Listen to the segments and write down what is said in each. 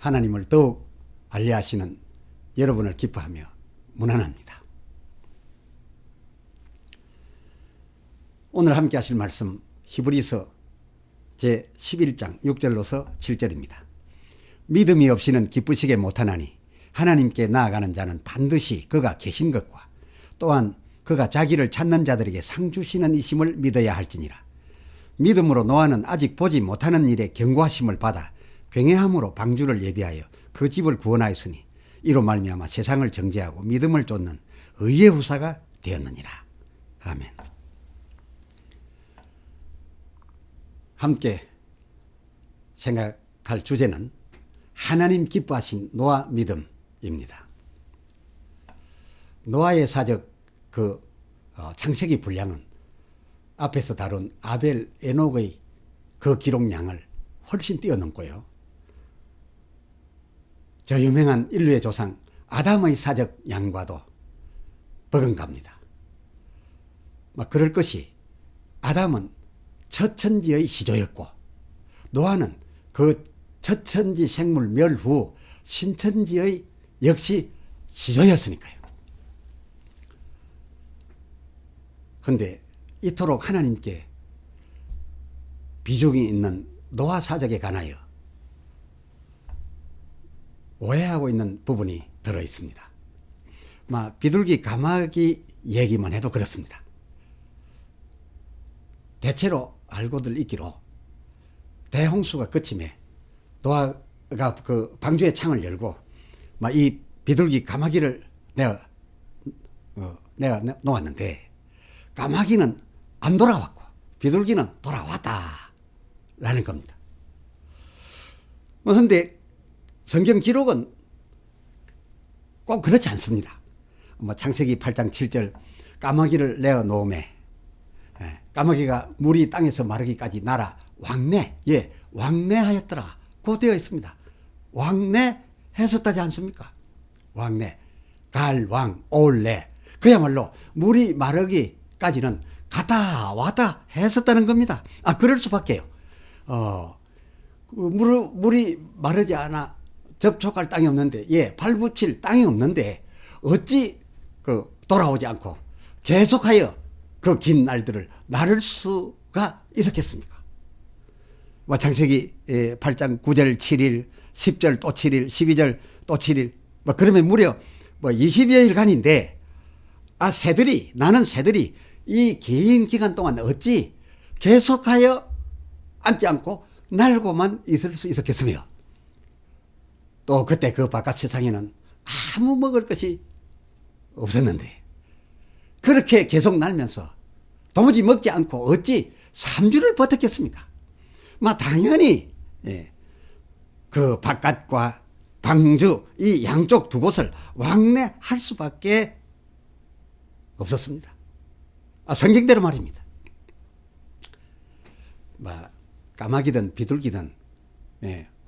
하나님을 더욱 알려하시는 여러분을 기뻐하며 문안합니다. 오늘 함께 하실 말씀 히브리서 제11장 6절로서 7절입니다. 믿음이 없이는 기쁘시게 못하나니 하나님께 나아가는 자는 반드시 그가 계신 것과 또한 그가 자기를 찾는 자들에게 상 주시는 이심을 믿어야 할지니라. 믿음으로 노아는 아직 보지 못하는 일에 경고하심을 받아 굉해함으로 방주를 예비하여 그 집을 구원하였으니 이로 말미암아 세상을 정죄하고 믿음을 쫓는 의의 후사가 되었느니라. 아멘. 함께 생각할 주제는 하나님 기뻐하신 노아 믿음입니다. 노아의 사적 창세기 분량은 앞에서 다룬 아벨, 에녹의 그 기록량을 훨씬 뛰어넘고요. 저 유명한 인류의 조상 아담의 사적 양과도 버금갑니다. 그럴 것이 아담은 처천지의 시조였고 노아는 그 처천지 생물 멸 후 신천지의 역시 시조였으니까요. 그런데 이토록 하나님께 비중이 있는 노아 사적에 관하여 오해하고 있는 부분이 들어 있습니다. 비둘기 가마귀 얘기만 해도 그렇습니다. 대체로 알고들 있기로 대홍수가 끝임에 노아가 그 방주의 창을 열고 이 비둘기 가마귀를 내가 놓았는데 까마귀는 안 돌아왔고 비둘기는 돌아왔다 라는 겁니다. 그런데 성경 기록은 꼭 그렇지 않습니다. 창세기 8장 7절 까마귀를 내어 놓음에 까마귀가 물이 땅에서 마르기까지 날아 왕래하였더라 고 되어 있습니다. 왕래했었다지 않습니까? 왕래, 갈왕, 올래 그야말로 물이 마르기까지는 갔다 왔다 했었다는 겁니다. 그럴 수밖에요. 물이 마르지 않아 접촉할 땅이 없는데 발붙일 땅이 없는데 어찌 돌아오지 않고 계속하여 그 긴 날들을 나를 수가 있었겠습니까? 창세기 8장 9절 7일 10절 또 7일 12절 또 7일 그러면 무려 20여일간인데 나는 새들이 이 긴 기간 동안 어찌 계속하여 앉지 않고 날고만 있을 수 있었겠으며 또 그때 그 바깥 세상에는 아무 먹을 것이 없었는데 그렇게 계속 날면서 도무지 먹지 않고 어찌 3주를 버텼겠습니까? 당연히 그 바깥과 방주 이 양쪽 두 곳을 왕래할 수밖에 없었습니다. 성경대로 말입니다. 까마귀든 비둘기든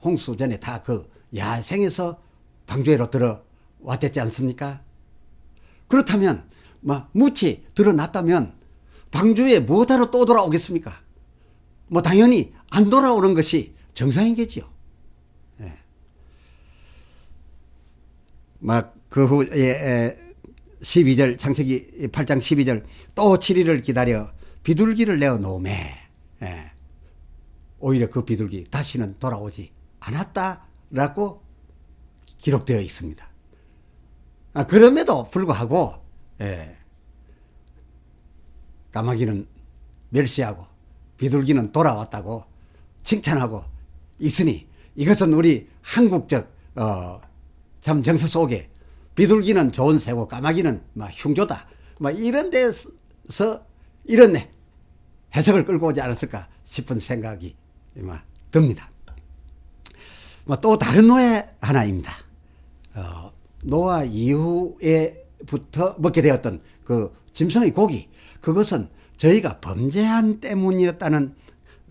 홍수 전에 다 그 야생에서 방주에로 들어왔댔지 않습니까? 그렇다면 무치 드러났다면 방주에 뭐하러 또 돌아오겠습니까? 당연히 안 돌아오는 것이 정상이겠지요. 그 후에 12절 창세기 8장 12절 또 7일을 기다려 비둘기를 내어 놓음에 오히려 그 비둘기 다시는 돌아오지 않았다라고 기록되어 있습니다. 그럼에도 불구하고 까마귀는 멸시하고 비둘기는 돌아왔다고 칭찬하고 있으니 이것은 우리 한국적 참 정서 속에 비둘기는 좋은 새고 까마귀는 흉조다 이런 데서 이런 해석을 끌고 오지 않았을까 싶은 생각이 듭니다. 또 다른 오해 하나입니다. 노아 이후에부터 먹게 되었던 그 짐승의 고기 그것은 저희가 범죄한 때문이었다는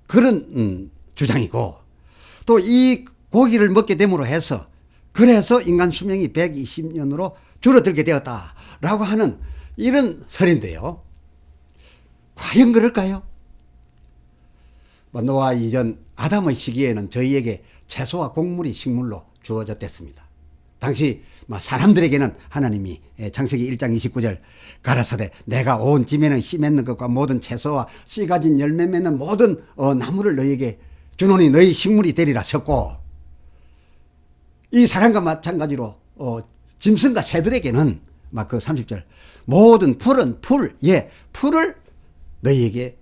그런 주장이고 또 이 고기를 먹게 됨으로 해서 그래서 인간 수명이 120년으로 줄어들게 되었다라고 하는 이런 설인데요. 과연 그럴까요? 노아 이전 아담의 시기에는 저희에게 채소와 곡물이 식물로 주어졌댔습니다. 당시 사람들에게는 하나님이 창세기 1장 29절 가라사대 내가 온 지면에 씨 맺는 것과 모든 채소와 씨 가진 열매 맺는 모든 나무를 너희에게 주노니 너희 식물이 되리라 하셨고, 이 사람과 마찬가지로 짐승과 새들에게는 그 30절 모든 풀은 풀을 너희에게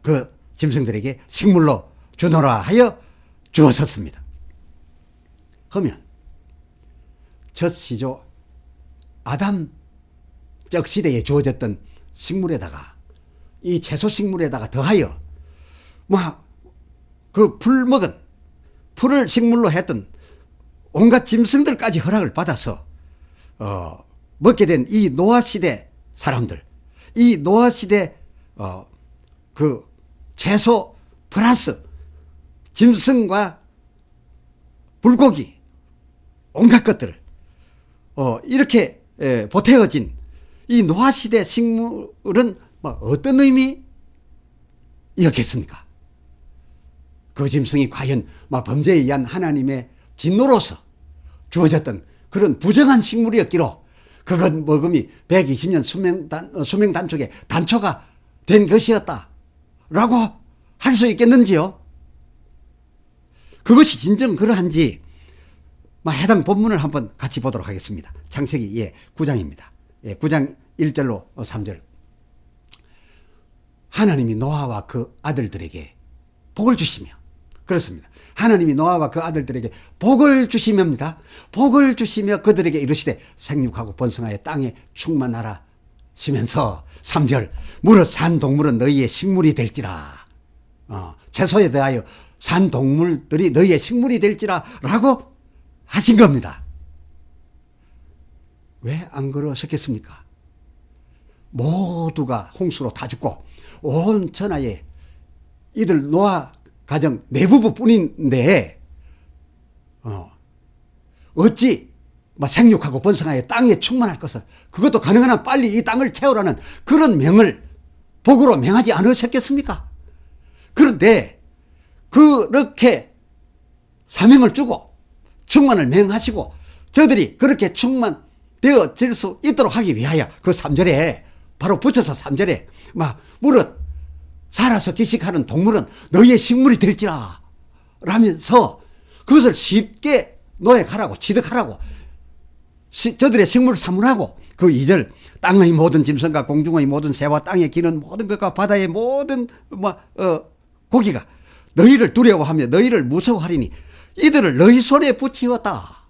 그 짐승들에게 식물로 주노라 하여 주었었습니다. 그러면 첫 시조 아담 적 시대에 주어졌던 식물에다가 이 채소 식물에다가 더하여 그 풀 먹은 풀을 식물로 했던 온갖 짐승들까지 허락을 받아서 먹게 된 이 노아 시대 사람들, 이 노아 시대 그 채소 플러스 짐승과 물고기 온갖 것들 이렇게 보태어진 이 노아 시대 식물은 어떤 의미였겠습니까? 그 짐승이 과연 범죄에 의한 하나님의 진노로서 주어졌던 그런 부정한 식물이었기로 그것 먹음이 120년 수명 단축에 단초가 된 것이었다라고 할 수 있겠는지요? 그것이 진정 그러한지 해당 본문을 한번 같이 보도록 하겠습니다. 창세기 9장입니다. 9장 1절로 3절. 하나님이 노아와 그 아들들에게 복을 주시며, 그렇습니다. 하나님이 노아와 그 아들들에게 복을 주시며입니다. 복을 주시며 그들에게 이르시되 생육하고 번성하여 땅에 충만하라 시면서 3절 무릇 산 동물은 너희의 식물이 될지라, 채소에 대하여 산 동물들이 너희의 식물이 될지라 라고 하신 겁니다. 왜 안 그러셨겠습니까? 모두가 홍수로 다 죽고 온 천하에 이들 노아 가정 내부부 뿐인데 어찌 생육하고 번성하여 땅에 충만할 것을, 그것도 가능한 한 빨리 이 땅을 채우라는 그런 명을 복으로 명하지 않으셨겠습니까? 그런데 그렇게 사명을 주고 충만을 맹하시고 저들이 그렇게 충만되어질 수 있도록 하기 위하여 그 3절에 바로 붙여서 3절에 무릇 살아서 기식하는 동물은 너희의 식물이 될지라 라면서 그것을 쉽게 노획하라고 취득하라고 저들의 식물을 사문하고 그 2절 땅의 모든 짐승과 공중의 모든 새와 땅에 기는 모든 것과 바다의 모든 고기가 너희를 두려워하며 너희를 무서워하리니 이들을 너희 손에 붙이었다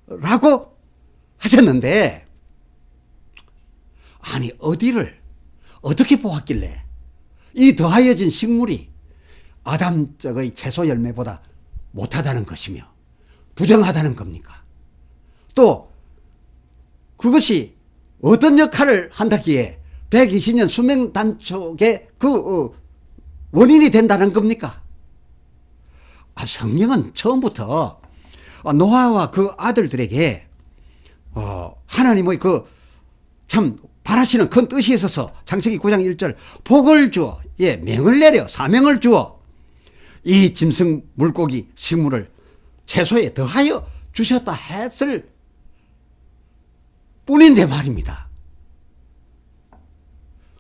라고 하셨는데, 아니 어디를 어떻게 보았길래 이 더하여진 식물이 아담적의 채소 열매보다 못하다는 것이며 부정하다는 겁니까? 또 그것이 어떤 역할을 한다기에 120년 수명 단축의 그 원인이 된다는 겁니까? 성경은 처음부터 노아와 그 아들들에게 하나님의 그 참 바라시는 큰 뜻이 있어서 창세기 9장 1절 복을 주어 명을 내려 사명을 주어 이 짐승 물고기 식물을 채소에 더하여 주셨다 했을 뿐인데 말입니다.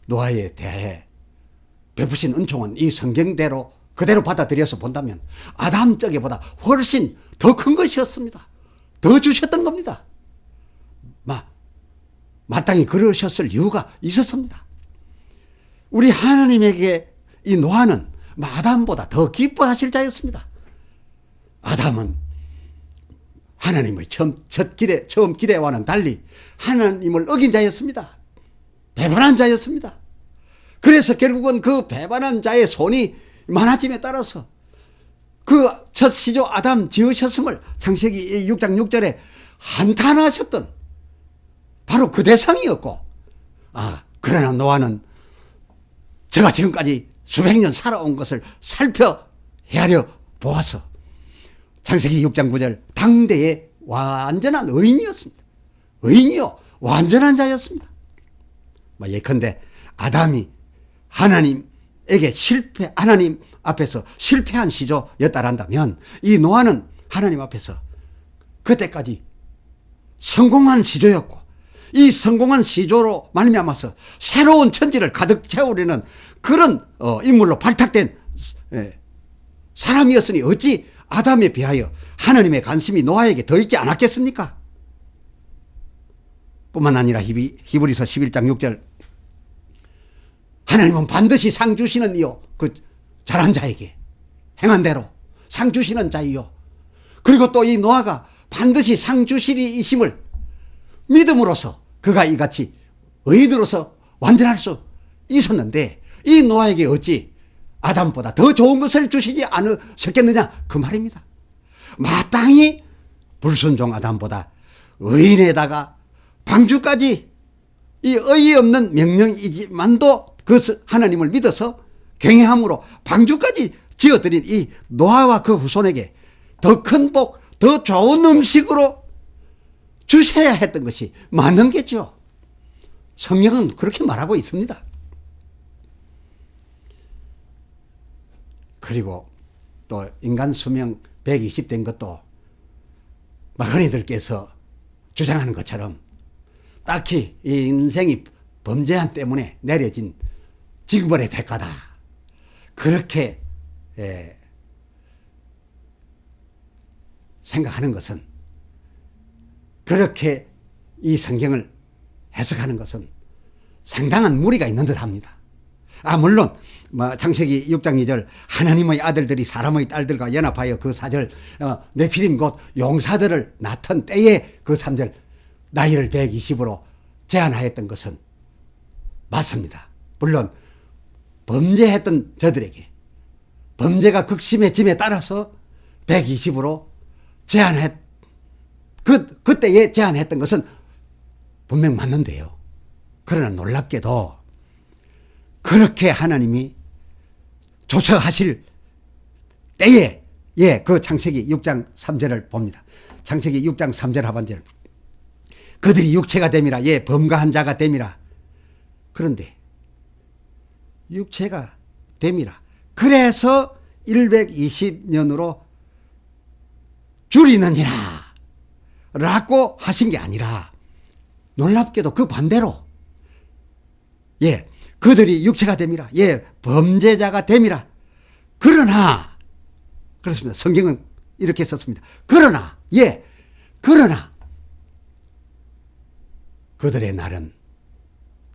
노아에 대해 베푸신 은총은 이 성경대로 그대로 받아들여서 본다면 아담 쪽에보다 훨씬 더 큰 것이었습니다. 더 주셨던 겁니다. 마땅히 그러셨을 이유가 있었습니다. 우리 하나님에게 이 노아는 아담보다 더 기뻐하실 자였습니다. 아담은 하나님의 처음 기대와는 달리 하나님을 어긴 자였습니다. 배반한 자였습니다. 그래서 결국은 그 배반한 자의 손이 많아짐에 따라서 그 첫 시조 아담 지으셨음을 창세기 6장 6절에 한탄하셨던 바로 그 대상이었고, 그러나 노아는 제가 지금까지 수백 년 살아온 것을 살펴 헤아려 보아서 창세기 6장 9절 당대의 완전한 의인이었습니다. 의인이요 완전한 자였습니다. 예컨대 아담이 하나님 앞에서 실패한 시조였다란다면 이 노아는 하나님 앞에서 그때까지 성공한 시조였고, 이 성공한 시조로 말미암아서 새로운 천지를 가득 채우려는 그런 인물로 발탁된 사람이었으니 어찌 아담에 비하여 하나님의 관심이 노아에게 더 있지 않았겠습니까? 뿐만 아니라 히브리서 11장 6절, 하나님은 반드시 상 주시는 이요, 그 잘한 자에게 행한 대로 상 주시는 자이요, 그리고 또 이 노아가 반드시 상 주시리 이심을 믿음으로써 그가 이같이 의인으로서 완전할 수 있었는데, 이 노아에게 어찌 아담보다 더 좋은 것을 주시지 않으셨겠느냐, 그 말입니다. 마땅히 불순종 아담보다 의인에다가 방주까지 이 어이없는 명령이지만도 그 하나님을 믿어서 경외함으로 방주까지 지어드린 이 노아와 그 후손에게 더 큰 복, 더 좋은 음식으로 주셔야 했던 것이 맞는 게죠. 성경은 그렇게 말하고 있습니다. 그리고 또 인간 수명 120 된 것도 막 흔히들께서 주장하는 것처럼 딱히 이 인생이 범죄한 때문에 내려진 징벌의 대가다, 그렇게 생각하는 것은, 그렇게 이 성경을 해석하는 것은 상당한 무리가 있는 듯 합니다. 물론 창세기 6장 2절, 하나님의 아들들이 사람의 딸들과 연합하여 그 4절, 네피림 곧 용사들을 낳던 때에 그 3절, 나이를 120으로 제한하였던 것은 맞습니다. 물론 범죄했던 저들에게 범죄가 극심해짐에 따라서 120으로 그때에 제한했던 것은 분명 맞는데요. 그러나 놀랍게도 그렇게 하나님이 조처하실 때에 그 창세기 6장 3절을 봅니다. 창세기 6장 3절 하반절, 그들이 육체가 됨이라, 범가한 자가 됨이라. 그런데 육체가 됨이라, 그래서 120년으로 줄이느니라 라고 하신 게 아니라, 놀랍게도 그 반대로 그들이 육체가 됨이라, 범죄자가 됨이라. 그러나, 그렇습니다. 성경은 이렇게 썼습니다. 그러나 그들의 날은,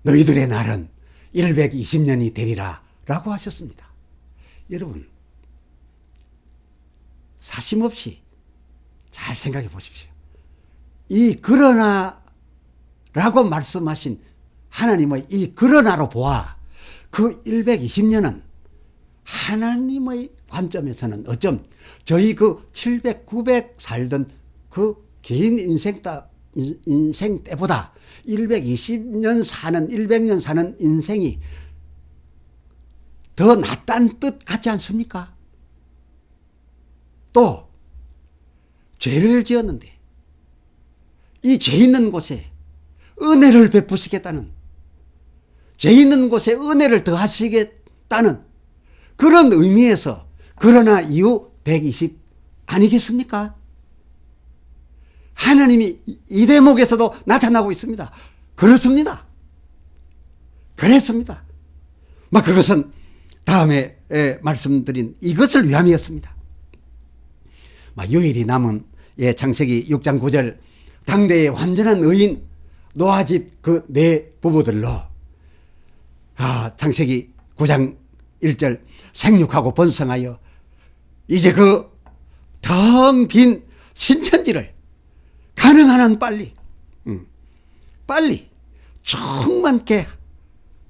너희들의 날은 120년이 되리라 라고 하셨습니다. 여러분, 사심없이 잘 생각해 보십시오. 이 그러나 라고 말씀하신 하나님의 이 그러나로 보아 그 120년은 하나님의 관점에서는 어쩜 저희 그 700, 900 살던 그 긴 인생 때보다 120년 사는, 100년 사는 인생이 더 낫다는 뜻 같지 않습니까? 또 죄를 지었는데 이 죄 있는 곳에 은혜를 베푸시겠다는, 죄 있는 곳에 은혜를 더하시겠다는 그런 의미에서 그러나 이후 120 아니겠습니까? 하나님이 이 대목에서도 나타나고 있습니다. 그렇습니다. 그랬습니다. 그것은 다음에 말씀드린 이것을 위함이었습니다. 유일히 남은 창세기 6장 9절, 당대의 완전한 의인 노아 집 그 네 부부들로 창세기 9장 1절, 생육하고 번성하여 이제 그 텅 빈 신천지를 가능한 한 빨리 충만케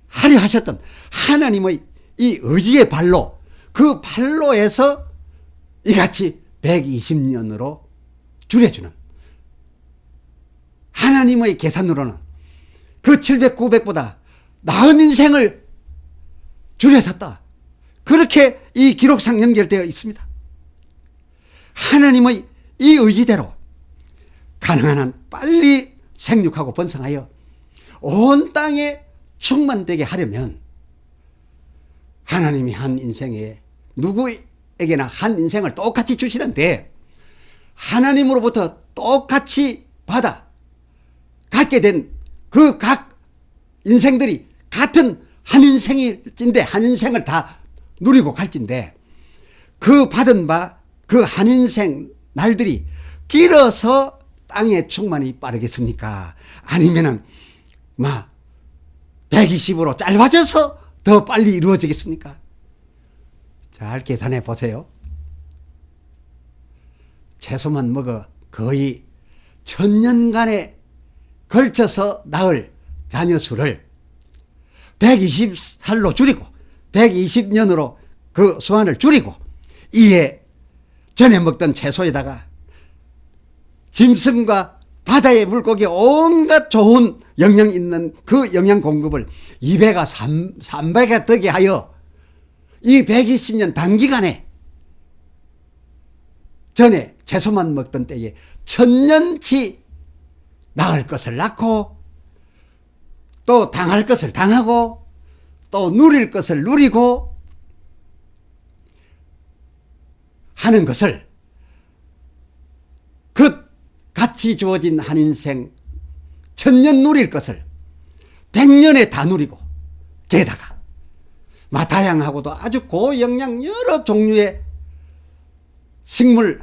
하려 하셨던 하나님의 이 의지의 발로, 그 발로에서 이같이 120년으로 줄여주는, 하나님의 계산으로는 그 700, 900보다 나은 인생을 줄여섰다, 그렇게 이 기록상 연결되어 있습니다. 하나님의 이 의지대로 가능한 한 빨리 생육하고 번성하여 온 땅에 충만되게 하려면 하나님이 한 인생에 누구에게나 한 인생을 똑같이 주시는데, 하나님으로부터 똑같이 받아 갖게 된 그 각 인생들이 같은 한 인생일진데, 한 인생을 다 누리고 갈진데, 그 받은 바 그 한 인생 날들이 길어서 땅의 충만이 빠르겠습니까? 아니면은 120으로 짧아져서 더 빨리 이루어지겠습니까? 잘 계산해 보세요. 채소만 먹어 거의 1000년간에 걸쳐서 낳을 자녀 수를 120살로 줄이고 120년으로 그 수완을 줄이고, 이에 전에 먹던 채소에다가 짐승과 바다의 물고기 온갖 좋은 영양 있는 그 영양 공급을 2배가 3배가 되게 하여 이 120년 단기간에 전에 채소만 먹던 때에 1000년치 낳을 것을 낳고, 또 당할 것을 당하고, 또 누릴 것을 누리고 하는 것을, 그 같이 주어진 한 인생 1000년 누릴 것을 100년에 다 누리고, 게다가 다양하고도 아주 고영양 여러 종류의 식물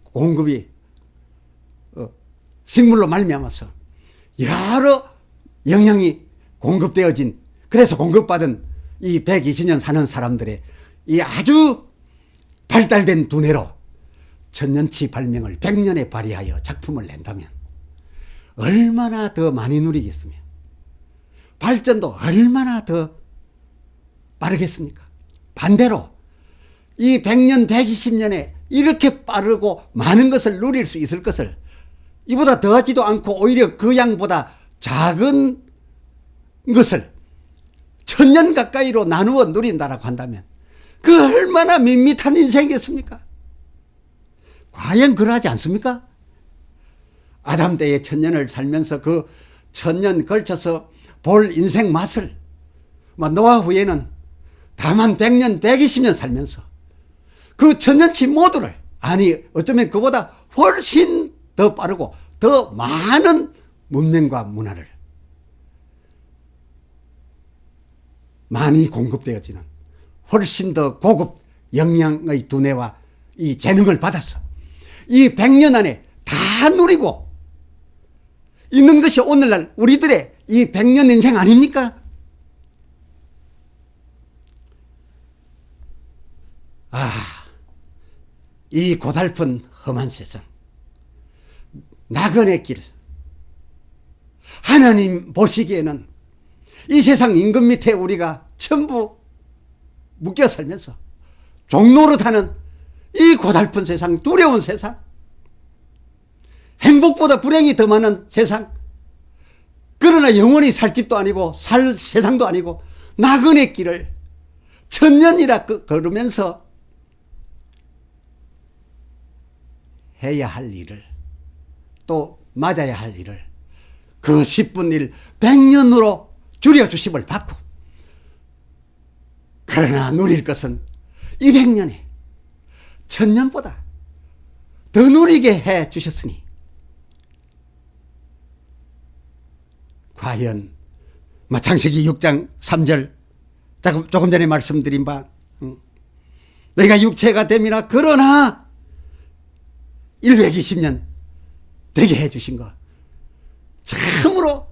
공급이 식물로 말미암아서 여러 영양이 공급되어진, 그래서 공급받은 이 120년 사는 사람들의 이 아주 발달된 두뇌로 1000년치 발명을 100년에 발휘하여 작품을 낸다면 얼마나 더 많이 누리겠으며 발전도 얼마나 더 빠르겠습니까? 반대로 이 100년 120년에 이렇게 빠르고 많은 것을 누릴 수 있을 것을 이보다 더하지도 않고 오히려 그 양보다 작은 것을 1000년 가까이로 나누어 누린다라고 한다면 그 얼마나 밋밋한 인생이겠습니까? 과연 그러하지 않습니까? 아담 때에 1000년을 살면서 그 1000년 걸쳐서 볼 인생 맛을 노아 후에는 다만 100년 120년 살면서 그 1000년치 모두를, 아니 어쩌면 그보다 훨씬 더 빠르고 더 많은 문명과 문화를 많이 공급되어지는 훨씬 더 고급 영양의 두뇌와 이 재능을 받아서 이 100년 안에 다 누리고 있는 것이 오늘날 우리들의 이 100년 인생 아닙니까? 이 고달픈 험한 세상, 나그네 길, 하나님 보시기에는 이 세상 임금 밑에 우리가 전부 묶여 살면서 종노릇하는 이 고달픈 세상, 두려운 세상, 행복보다 불행이 더 많은 세상, 그러나 영원히 살 집도 아니고 살 세상도 아니고 나그네 길을 1000년이라 걸으면서 해야 할 일을, 또 맞아야 할 일을 그 10분 일 100년으로 줄여주심을 받고, 그러나 누릴 것은 200년에 1000년보다 더 누리게 해 주셨으니 과연 창세기 6장 3절 조금 전에 말씀드린 바, 너희가 육체가 됨이나 그러나 120년 되게 해 주신 것, 참으로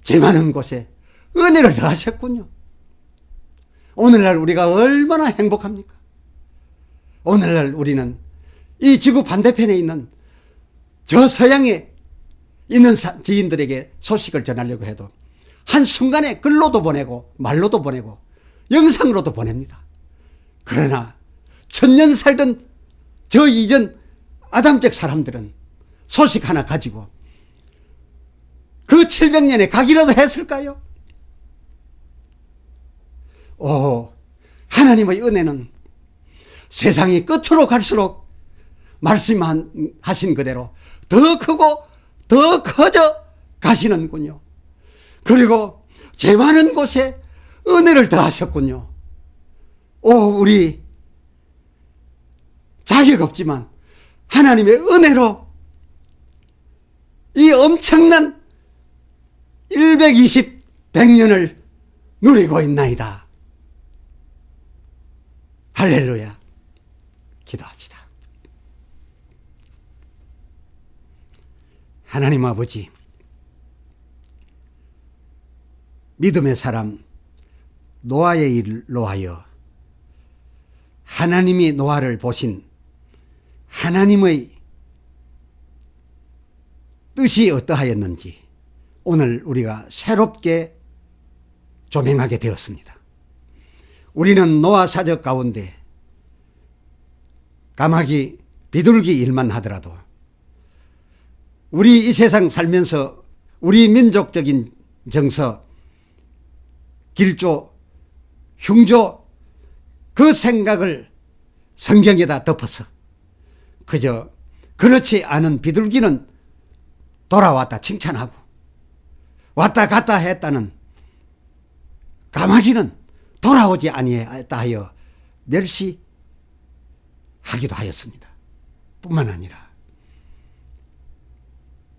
제 많은 곳에 은혜를 더하셨군요. 오늘날 우리가 얼마나 행복합니까? 오늘날 우리는 이 지구 반대편에 있는 저 서양에 있는 지인들에게 소식을 전하려고 해도 한순간에 글로도 보내고 말로도 보내고 영상으로도 보냅니다. 그러나 1000년 살던 저 이전 아담적 사람들은 소식 하나 가지고 그 700년에 가기라도 했을까요? 하나님의 은혜는 세상이 끝으로 갈수록 말씀하신 그대로 더 크고 더 커져 가시는군요. 그리고 제 많은 곳에 은혜를 더하셨군요. 우리 자격 없지만 하나님의 은혜로 이 엄청난 100년을 누리고 있나이다. 할렐루야. 기도합시다. 하나님 아버지, 믿음의 사람 노아의 일로 하여 하나님이 노아를 보신 하나님의 뜻이 어떠하였는지 오늘 우리가 새롭게 조명하게 되었습니다. 우리는 노아 사적 가운데 까마귀 비둘기 일만 하더라도 우리 이 세상 살면서 우리 민족적인 정서, 길조, 흉조 그 생각을 성경에다 덮어서 그저 그렇지 않은 비둘기는 돌아왔다 칭찬하고 왔다 갔다 했다는 까마귀는 돌아오지 아니했다 하여 멸시하기도 하였습니다. 뿐만 아니라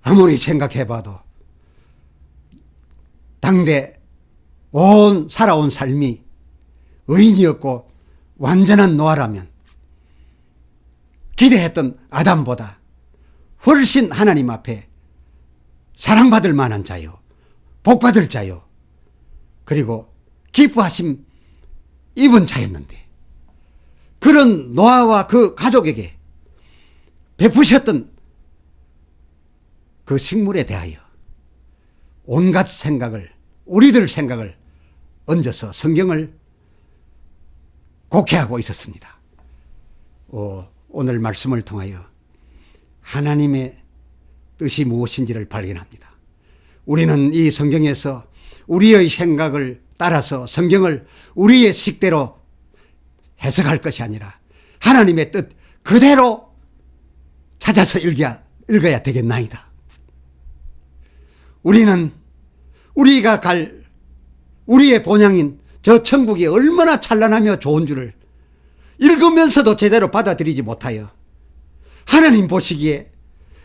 아무리 생각해봐도 당대 살아온 삶이 의인이었고 완전한 노아라면 기대했던 아담보다 훨씬 하나님 앞에 사랑받을 만한 자요, 복받을 자요, 그리고 기뻐하심 입은 자였는데 그런 노아와 그 가족에게 베푸셨던 그 식물에 대하여 온갖 생각을, 우리들 생각을 얹어서 성경을 곡해하고 있었습니다. 오늘 말씀을 통하여 하나님의 뜻이 무엇인지를 발견합니다. 우리는 이 성경에서 우리의 생각을 따라서 성경을 우리의 식대로 해석할 것이 아니라 하나님의 뜻 그대로 찾아서 읽어야 되겠나이다. 우리는 우리가 갈 우리의 본향인 저 천국이 얼마나 찬란하며 좋은 줄을 읽으면서도 제대로 받아들이지 못하여 하나님 보시기에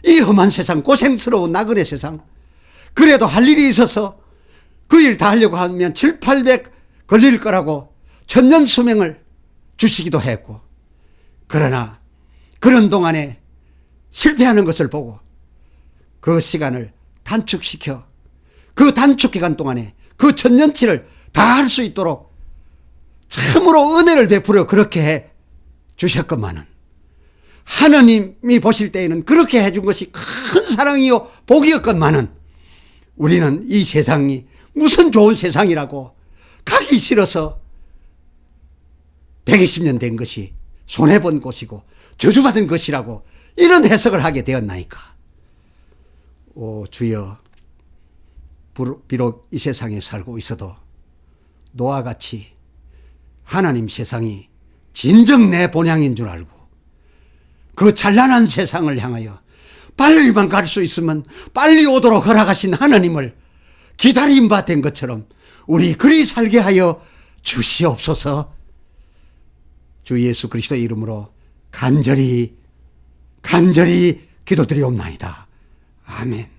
이 험한 세상, 고생스러운 나그네 세상, 그래도 할 일이 있어서 그 일 다 하려고 하면 7, 800 걸릴 거라고 천년 수명을 주시기도 했고, 그러나 그런 동안에 실패하는 것을 보고 그 시간을 단축시켜 그 단축 기간 동안에 그 천년치를 다 할 수 있도록 참으로 은혜를 베풀어 그렇게 해 주셨건만은 하나님이 보실 때에는 그렇게 해준 것이 큰 사랑이요 복이었건만은 우리는 이 세상이 무슨 좋은 세상이라고 가기 싫어서 120년 된 것이 손해본 곳이고 저주받은 것이라고 이런 해석을 하게 되었나이까. 주여, 비록 이 세상에 살고 있어도 노아같이 하나님 세상이 진정 내 본향인 줄 알고 그 찬란한 세상을 향하여 빨리만 갈 수 있으면 빨리 오도록 허락하신 하나님을 기다림 바 된 것처럼 우리 그리 살게 하여 주시옵소서. 주 예수 그리스도의 이름으로 간절히 기도드리옵나이다. 아멘.